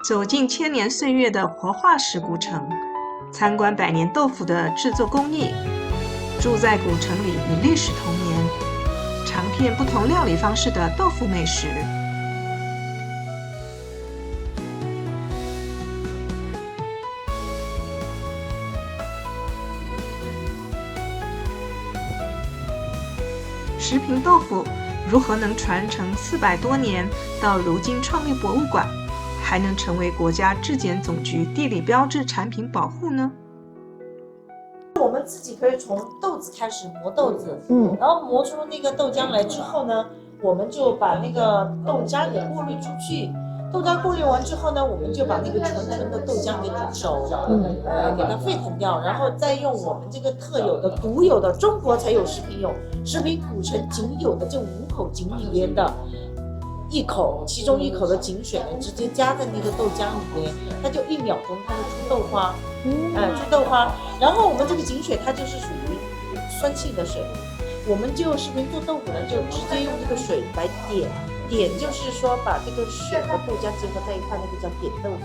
走进千年岁月的活化石古城，参观百年豆腐的制作工艺，住在古城里与历史同年，尝遍不同料理方式的豆腐美食。石屏豆腐如何能传承400多年，到如今创立博物馆，还能成为国家质检总局地理标志产品保护呢？我们自己可以从豆子开始磨豆子，然后磨出那个豆浆来之后呢，我们就把那个豆渣给过滤出去。豆渣过滤完之后呢，我们就把那个纯的豆浆给煮熟，给它沸腾掉，然后再用我们这个特有的、独有的中国才有食品古城仅有的这5口井里边的其中1口的井水呢，直接加在那个豆浆里面，它就1秒钟它就出豆花，出豆花。然后我们这个井水它就是属于酸性的水，我们就视频做豆腐呢，就直接用这个水来点，就是说把这个水和豆浆结合在一块，那个叫点豆腐。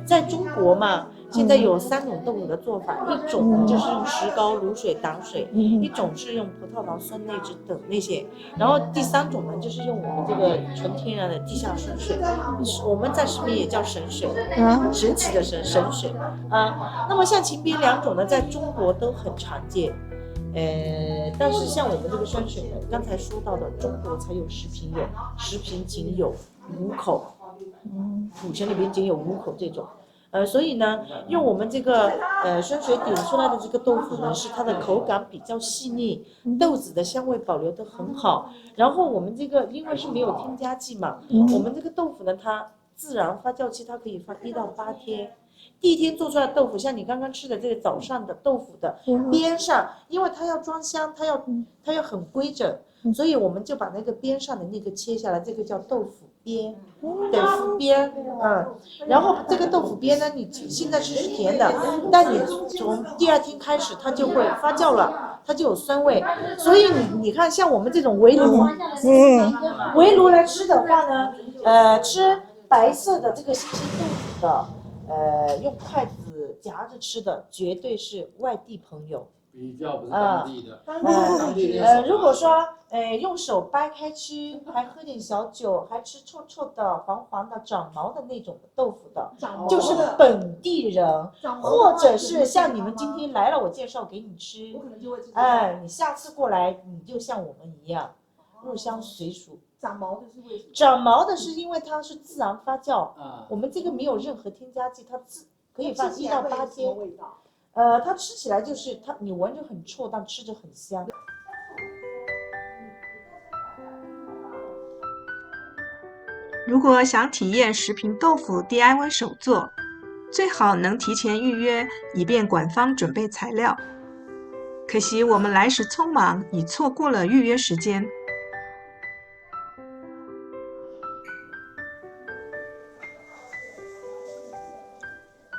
在中国嘛，现在有3种豆腐的做法，一种呢就是用石膏、卤水、挡水，一种是用葡萄糖酸内酯等那些，然后第3种呢就是用我们这个纯天然的地下深水，我们在视频也叫神水，神奇的神水啊。那么像前边2种呢，在中国都很常见。但是像我们这个酸水呢，刚才说到的中国才有食品仅有5口，古城里边仅有5口这种，所以呢，用我们这个酸水点出来的这个豆腐呢，是它的口感比较细腻，豆子的香味保留得很好。然后我们这个因为是没有添加剂嘛，我们这个豆腐呢，它自然发酵期它可以放1到8天。第1天做出来的豆腐，像你刚刚吃的这个早上的豆腐的边上，因为它要装箱，它要很规整，所以我们就把那个边上的那个切下来，这个叫豆腐边，豆腐边，然后这个豆腐边呢，你现在吃是甜的，但你从第2天开始，它就会发酵了，它就有酸味，所以你看，像我们这种围炉来吃的话呢，吃白色的这个新鲜豆腐的。用筷子夹着吃的绝对是外地朋友，比较不是当地的。如果说用手掰开吃，还喝点小酒，还吃臭臭的、黄黄的、长毛的那种豆腐的，就是本地人，或者是像你们今天来了，我介绍给你吃，你下次过来你就像我们一样，入乡随俗。长毛的是因为它是自然发酵，我们这个没有任何添加剂，它可以放1到8天。它吃起来就是你闻着很臭，但吃着很香。如果想体验石屏豆腐 DIY 手作，最好能提前预约，以便馆方准备材料。可惜我们来时匆忙，已错过了预约时间。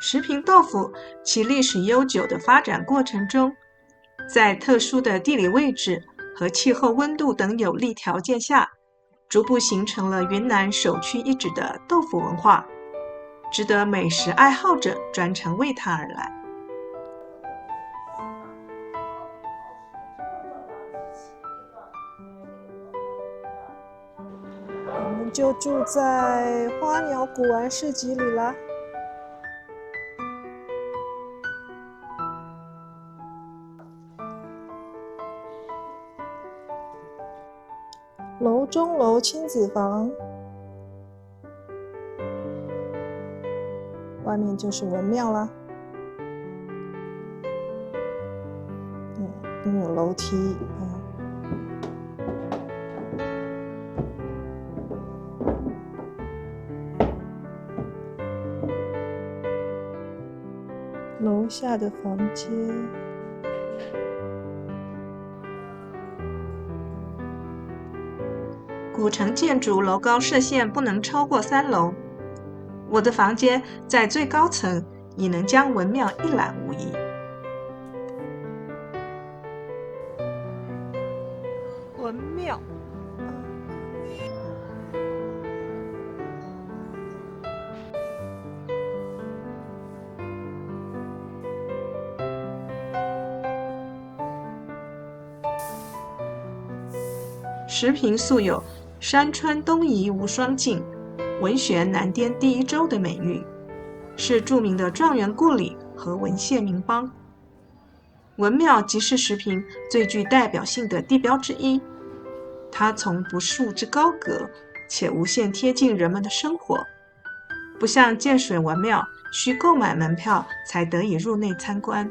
石屏豆腐其历史悠久的发展过程中，在特殊的地理位置和气候温度等有利条件下，逐步形成了云南首屈一指的豆腐文化，值得美食爱好者专程为它而来。我们就住在花鸟古玩市集里啦。楼中楼亲子房，外面就是文庙啦。都有楼梯。楼下的房间。古城建筑楼高设限不能超过3楼，我的房间在最高层，已能将文庙一览无遗。文庙。石屏素有山川东移无双镜，文学南滇第一州的美誉，是著名的状元故里和文献名邦。文庙即是石屏最具代表性的地标之一，它从不树之高阁，且无限贴近人们的生活，不像建水文庙需购买门票才得以入内参观。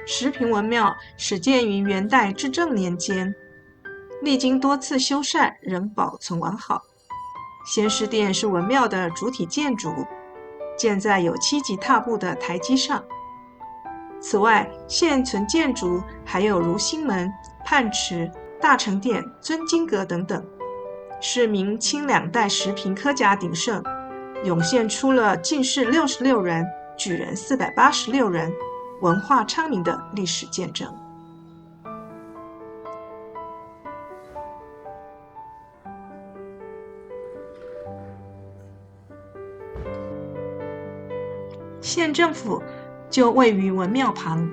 石屏文庙始建于元代至正年间，历经多次修缮，仍保存完好。先师殿是文庙的主体建筑，建在有7级踏步的台基上。此外，现存建筑还有如兴门、泮池、大成殿、尊经阁等等，是明清2代石屏科甲鼎盛，涌现出了进士66人、举人486人，文化昌明的历史见证。县政府就位于文庙旁，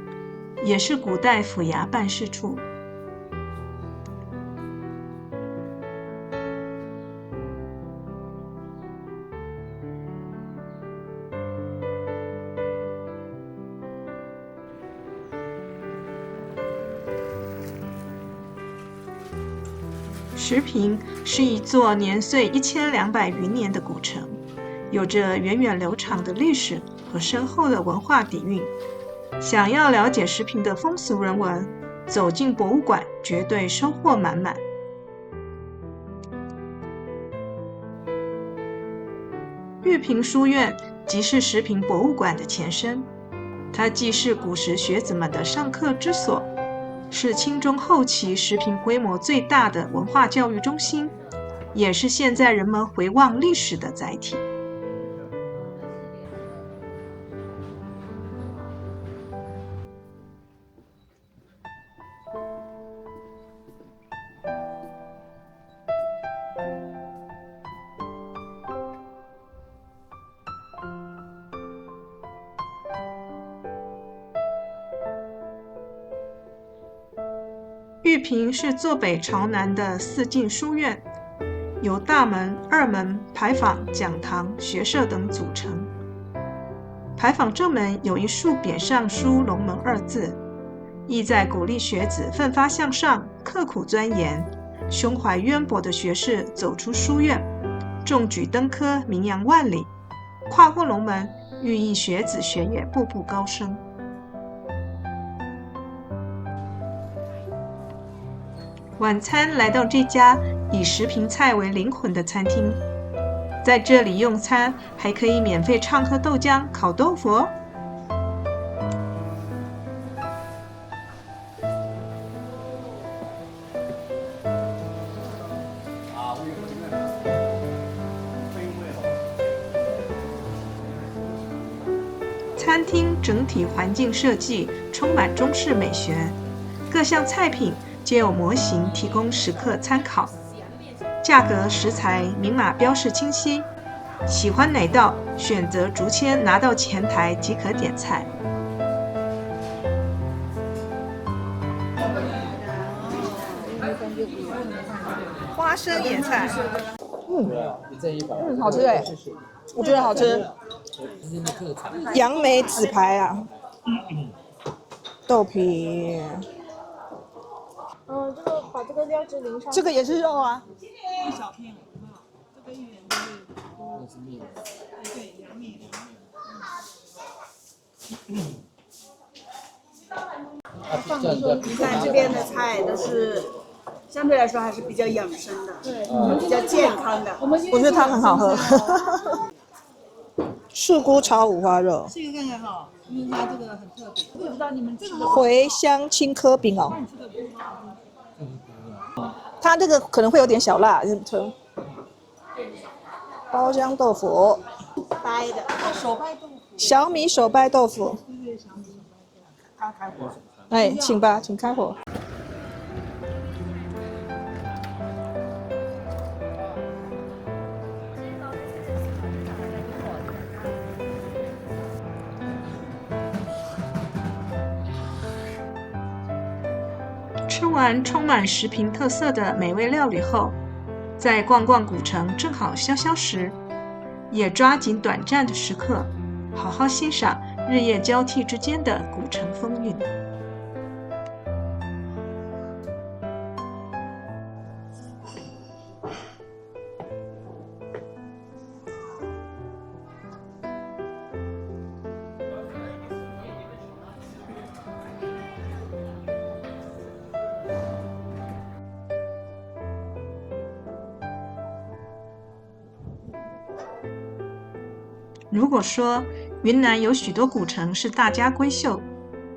也是古代府衙办事处。石屏是一座年岁1200余年的古城，有着源远流长的历史和深厚的文化底蕴。想要了解石屏的风俗人文，走进博物馆绝对收获满满。玉屏书院即是石屏博物馆的前身，它既是古时学子们的上课之所，是清中后期石屏规模最大的文化教育中心，也是现在人们回望历史的载体。玉屏是坐北朝南的4进书院，由大门、二门、牌坊、讲堂、学舍等组成。牌坊正门有一竖匾上书“龙门”2字，意在鼓励学子奋发向上、刻苦钻研，胸怀渊博的学士走出书院，中举登科，名扬万里。跨过龙门，寓意学子学业步步高升。晚餐来到这家以石屏菜为灵魂的餐厅，在这里用餐还可以免费畅喝豆浆、烤豆腐哦。餐厅整体环境设计充满中式美学，各项菜品皆有模型提供食客参考，价格食材明码标示清晰，喜欢哪道选择竹签拿到前台即可点菜。花生野菜，好吃哎，我觉得好吃。杨梅紫排啊，豆皮，这个把这个料汁淋上，这个也是肉啊。一小片，这个芋圆就是对凉面。你看这边的菜都是相对来说还是比较养生的，对，比较健康的。我觉得它很好喝。树菇炒五花肉，这个看看哈，因为它这个很特别，不知道你们这个茴香青稞饼哦。它这个可能会有点小辣，包浆豆腐，掰的手掰豆腐，小米手掰豆腐。它开火。哎，请吧，请开火。完充满石屏特色的美味料理后，在逛逛古城正好消消食，也抓紧短暂的时刻，好好欣赏日夜交替之间的古城风韵。如果说云南有许多古城是大家闺秀，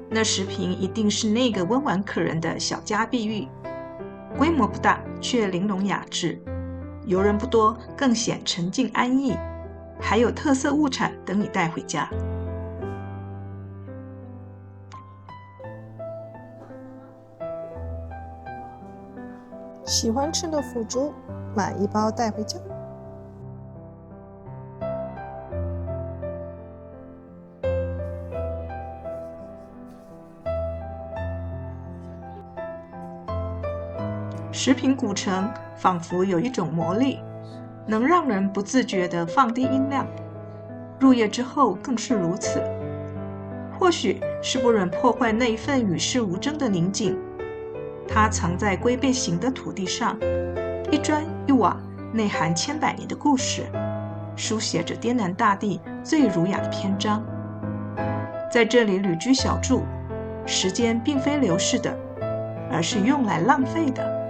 那石屏一定是那个温婉可人的小家碧玉，规模不大，却玲珑雅致，游人不多，更显沉静安逸，还有特色物产等你带回家。喜欢吃的腐竹，买一包带回家。石屏古城仿佛有一种魔力，能让人不自觉地放低音量，入夜之后更是如此。或许是不忍破坏那一份与世无争的宁静，它藏在龟背形的土地上，一砖一瓦内含千百年的故事，书写着滇南大地最儒雅的篇章。在这里旅居小住，时间并非流逝的，而是用来浪费的。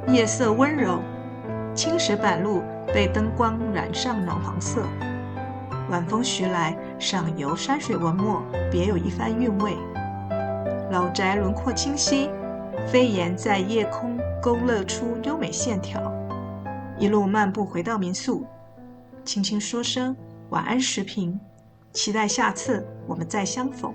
夜色温柔，青石板路被灯光染上暖黄色，晚风徐来，上游山水文墨别有一番韵味。老宅轮廓清晰，飞檐在夜空勾勒出优美线条。一路漫步回到民宿，轻轻说声晚安石屏，期待下次我们再相逢。